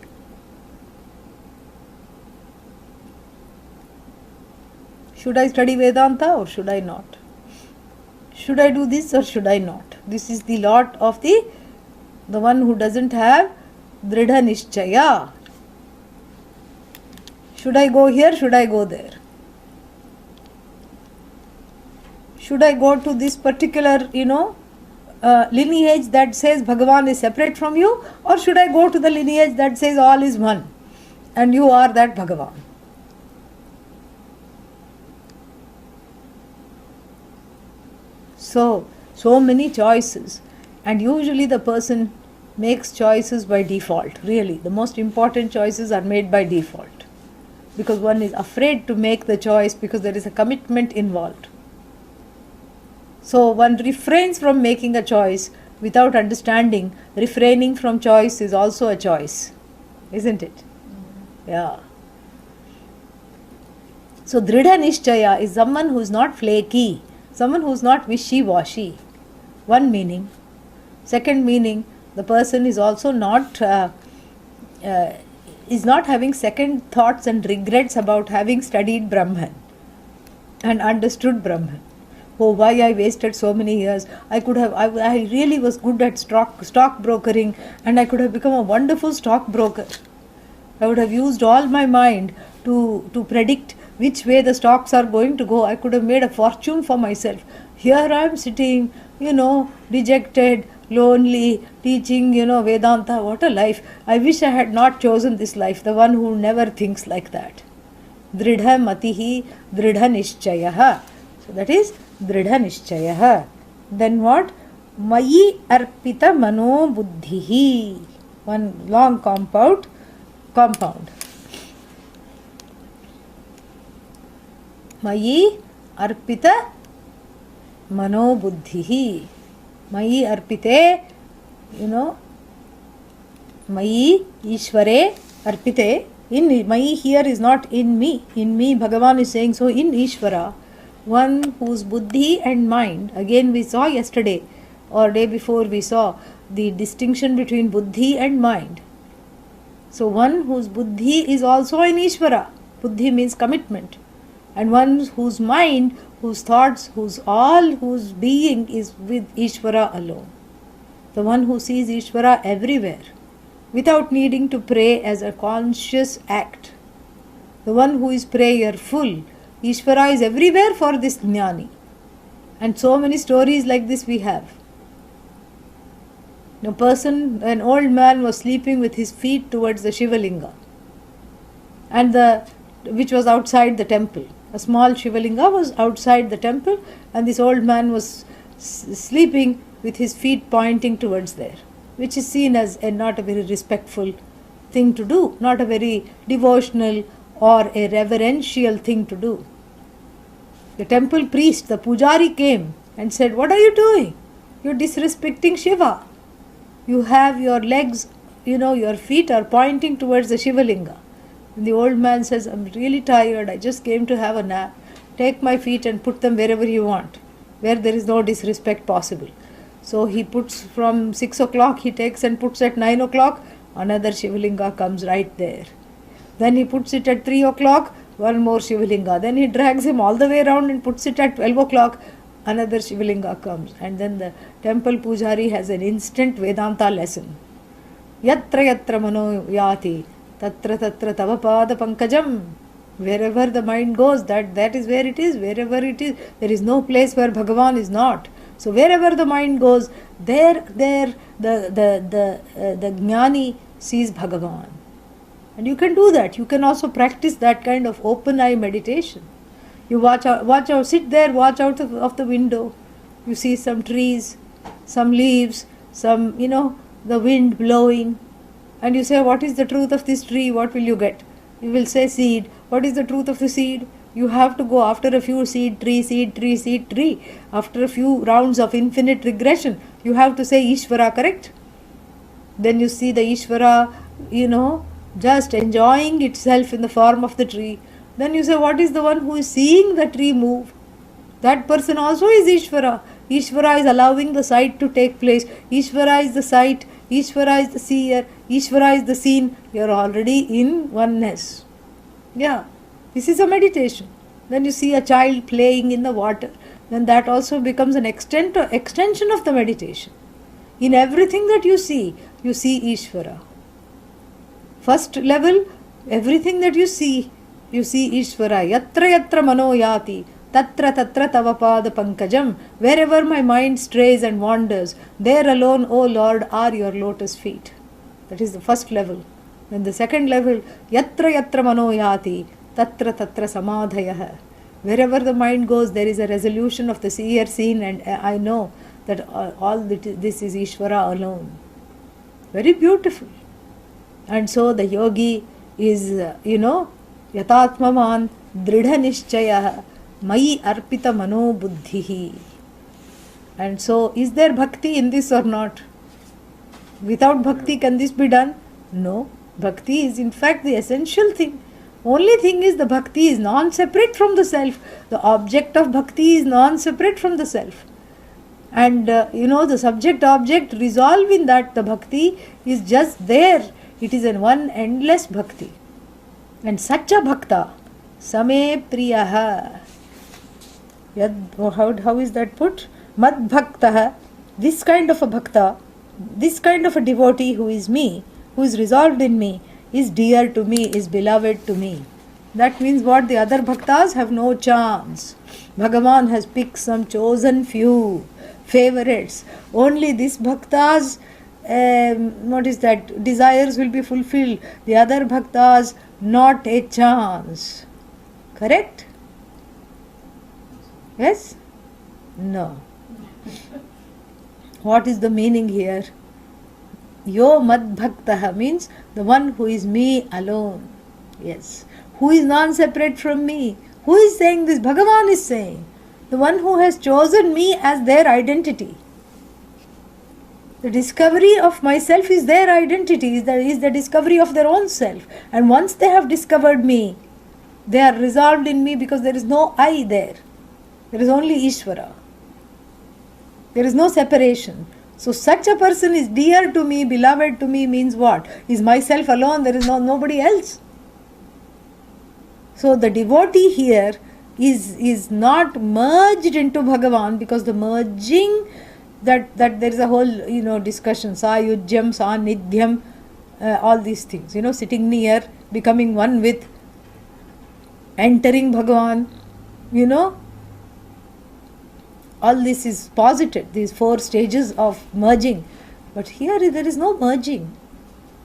Should I study Vedanta or should I not? Should I do this or should I not? This is the lot of the one who doesn't have Dridha Nishchaya. Should I go here? Should I go there? Should I go to this particular, lineage that says Bhagavan is separate from you, or should I go to the lineage that says all is one and you are that Bhagavan? So many choices, and usually the person makes choices by default. Really, the most important choices are made by default, because one is afraid to make the choice because there is a commitment involved. So one refrains from making a choice without understanding. Refraining from choice is also a choice, isn't it? Yeah. So Dridha Nishchaya is someone who is not flaky, someone who is not wishy-washy. One meaning. Second meaning, the person is also not having second thoughts and regrets about having studied Brahman and understood Brahman. Oh, why I wasted so many years. I really was good at stock brokering, and I could have become a wonderful stockbroker. I would have used all my mind to predict which way the stocks are going to go. I could have made a fortune for myself. Here I am sitting, dejected, lonely, teaching, Vedanta. What a life. I wish I had not chosen this life, the one who never thinks like that. Dridha matihi, dridha nishchayaha. So that is dridha nishchayaha. Then what? Mayi arpita mano buddhihi. One long compound. Mayi arpita mano buddhihi. Mayi arpite, Mayi Ishvare arpite. In Mayi here is not in me. In me, Bhagavan is saying, so in Ishvara, one whose buddhi and mind, again we saw yesterday or day before we saw the distinction between buddhi and mind. So one whose buddhi is also in Ishvara. Buddhi means commitment. And one whose mind, whose thoughts, whose being is with Ishvara alone. The one who sees Ishvara everywhere, without needing to pray as a conscious act. The one who is prayerful. Ishvara is everywhere for this jnani. And so many stories like this we have. An old man was sleeping with his feet towards the Shivalinga, which was outside the temple. A small Shivalinga was outside the temple, and this old man was sleeping with his feet pointing towards there, which is seen as not a very respectful thing to do, not a very devotional or a reverential thing to do. The temple priest, the pujari, came and said, "What are you doing? You're disrespecting Shiva. You have your legs, your feet are pointing towards the Shivalinga." And the old man says, "I'm really tired. I just came to have a nap. Take my feet and put them wherever you want, where there is no disrespect possible." So he puts from 6 o'clock, he takes and puts at 9 o'clock, another Shivalinga comes right there. Then he puts it at 3 o'clock, one more Shivalinga. Then he drags him all the way around and puts it at 12 o'clock, another Shivalinga comes. And then the temple pujari has an instant Vedanta lesson. Yatra yatra mano yati, tatra tatra tava pada pankajam. Wherever the mind goes, that is where it is. Wherever it is, there is no place where Bhagavan is not. So wherever the mind goes, there the jnani sees Bhagavan. And you can do that. You can also practice that kind of open eye meditation. You watch out, sit there, watch out of the window. You see some trees, some leaves, some, the wind blowing. And you say, what is the truth of this tree? What will you get? You will say seed. What is the truth of the seed? You have to go after a few seed tree. After a few rounds of infinite regression, you have to say Ishvara, correct? Then you see the Ishvara, just enjoying itself in the form of the tree. Then you say, what is the one who is seeing the tree move? That person also is Ishvara. Ishvara is allowing the sight to take place. Ishvara is the sight. Ishvara is the seer. Ishvara is the seen. You are already in oneness. Yeah, this is a meditation. Then you see a child playing in the water. Then that also becomes an extension of the meditation. In everything that you see Ishvara. First level, everything that you see Ishvara. Yatra yatra mano yati, tatra tatra tava pada pankajam. Wherever my mind strays and wanders, there alone, O Lord, are your lotus feet. That is the first level. Then the second level, yatra yatra mano yati, tatra tatra samadhayah. Wherever the mind goes, there is a resolution of the seer seen, and I know that all this is Ishvara alone. Very beautiful. And so the yogi is, yatatmaman dridha nishchayah mayi arpita mano buddhihi. And so, is there bhakti in this or not? Without bhakti, can this be done? No. Bhakti is in fact the essential thing. Only thing is the bhakti is non-separate from the self. The object of bhakti is non-separate from the self. And the subject-object resolve in that. The bhakti is just there. It is in one endless bhakti. And such a bhakta, same priyaha. How is that put? Mad bhaktaha. This kind of a bhakta, this kind of a devotee who is me, who is resolved in me, is dear to me, is beloved to me. That means what? The other bhaktas have no chance. Bhagavan has picked some chosen few favorites. Only these bhaktas, desires will be fulfilled. The other bhaktas, not a chance. Correct? Yes? No. What is the meaning here? Yo mad bhaktaha means the one who is me alone. Yes. Who is non-separate from me? Who is saying this? Bhagavan is saying. The one who has chosen me as their identity. The discovery of myself is their identity, is the discovery of their own self. And once they have discovered me, they are resolved in me because there is no I there. There is only Ishvara. There is no separation. So such a person is dear to me, beloved to me means what? Is myself alone, there is nobody else. So the devotee here is not merged into Bhagavan, because the merging, that there is a whole discussion, Sayujyam, Sanidhyam, all these things, sitting near, becoming one with, entering Bhagavan, all this is posited, these 4 stages of merging. But here there is no merging.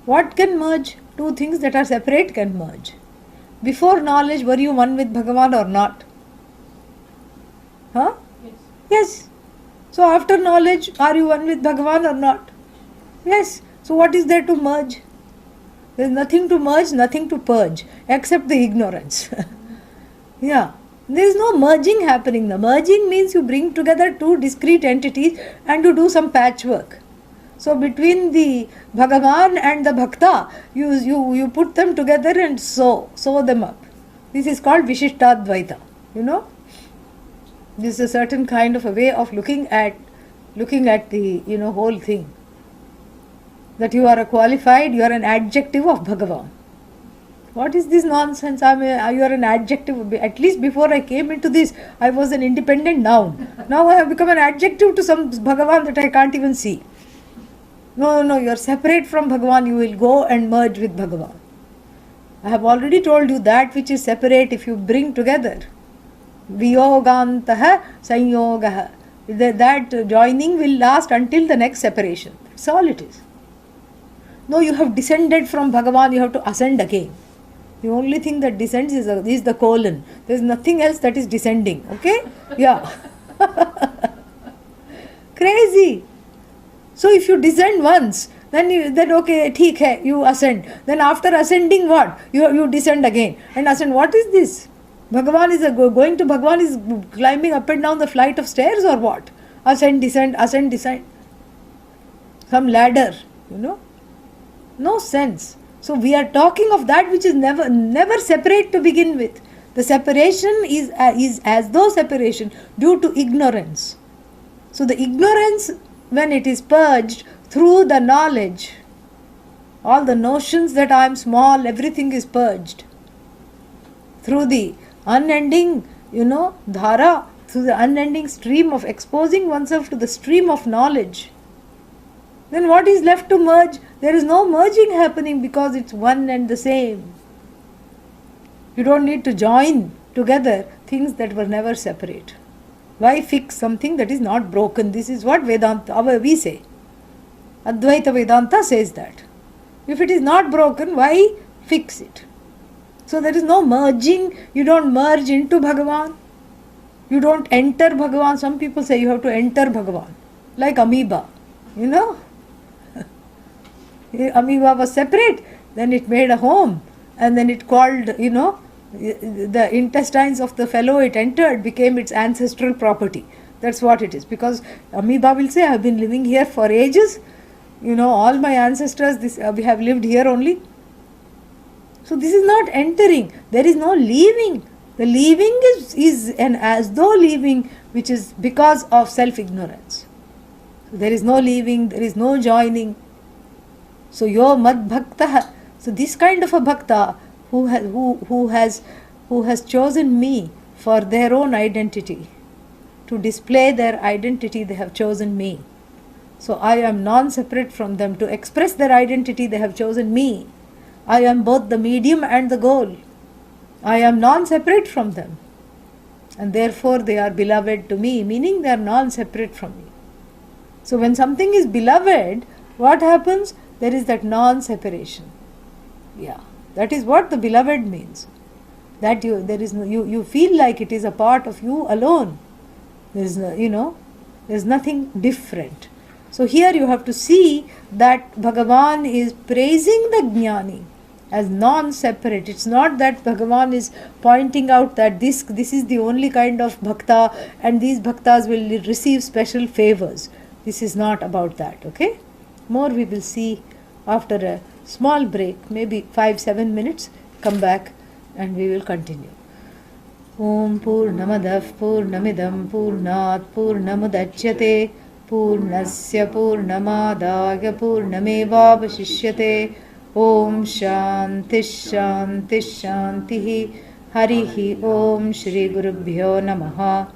What can merge? 2 things that are separate can merge. Before knowledge, were you one with Bhagavan or not? Huh? Yes. So after knowledge, are you one with Bhagavan or not? Yes. So what is there to merge? There is nothing to merge, nothing to purge, except the ignorance. Yeah. There is no merging happening. The merging means you bring together 2 discrete entities and you do some patchwork. So between the Bhagavan and the Bhakta, you put them together and sew them up. This is called Vishishtadvaita. This is a certain kind of a way of looking at the whole thing. That you are you are an adjective of Bhagavan. What is this nonsense? You are an adjective. At least before I came into this, I was an independent noun. Now I have become an adjective to some Bhagavan that I can't even see. No, you are separate from Bhagavan. You will go and merge with Bhagavan. I have already told you that which is separate, if you bring together, Viyogantaha Sanyogaha, that joining will last until the next separation. That's all it is. No, you have descended from Bhagavan, you have to ascend again. The only thing that descends is the colon. There is nothing else that is descending. Okay? Yeah. Crazy. So if you descend once, then okay, theek hai, you ascend. Then after ascending what? You descend again. And ascend, what is this? Bhagavan is going to Bhagavan is climbing up and down the flight of stairs or what? Ascend, descend, ascend, descend. Some ladder, No sense. So we are talking of that which is never separate to begin with. The separation is as though separation due to ignorance. So the ignorance, when it is purged through the knowledge, all the notions that I am small, everything is purged. Through the unending, dhara, through the unending stream of exposing oneself to the stream of knowledge. Then what is left to merge? There is no merging happening because it's one and the same. You don't need to join together things that were never separate. Why fix something that is not broken? This is what Vedanta, we say. Advaita Vedanta says that. If it is not broken, why fix it? So there is no merging. You don't merge into Bhagavan. You don't enter Bhagavan. Some people say you have to enter Bhagavan. Like amoeba. Amoeba was separate, then it made a home, and then it called, the intestines of the fellow it entered became its ancestral property. That's what it is. Because amoeba will say, I have been living here for ages, all my ancestors, we have lived here only. So this is not entering. There is no leaving. The leaving is an as though leaving, which is because of self-ignorance. So there is no leaving, there is no joining. So yo mad bhaktaha. So this kind of a bhakta who has chosen me for their own identity, to display their identity, they have chosen me. So I am non-separate from them. To express their identity, they have chosen me. I am both the medium and the goal. I am non-separate from them. And therefore they are beloved to me, meaning they are non-separate from me. So when something is beloved, what happens? There is that non-separation. Yeah, that is what the beloved means. that there is no, you feel like it is a part of you alone. There's no, there's nothing different. So here you have to see that Bhagavan is praising the Jnani as non-separate. It's not that Bhagavan is pointing out that this is the only kind of bhakta and these bhaktas will receive special favors. This is not about that, okay? More we will see after a small break, maybe 5-7 minutes. Come back and we will continue. Om Purnamadah Purnamidam Purnat Purnamudachyate Purnasya Purnamadaya Purnamevavashishyate. Om Shanti Shanti Shanti. Harihi Om Shri Gurubhyo Namaha.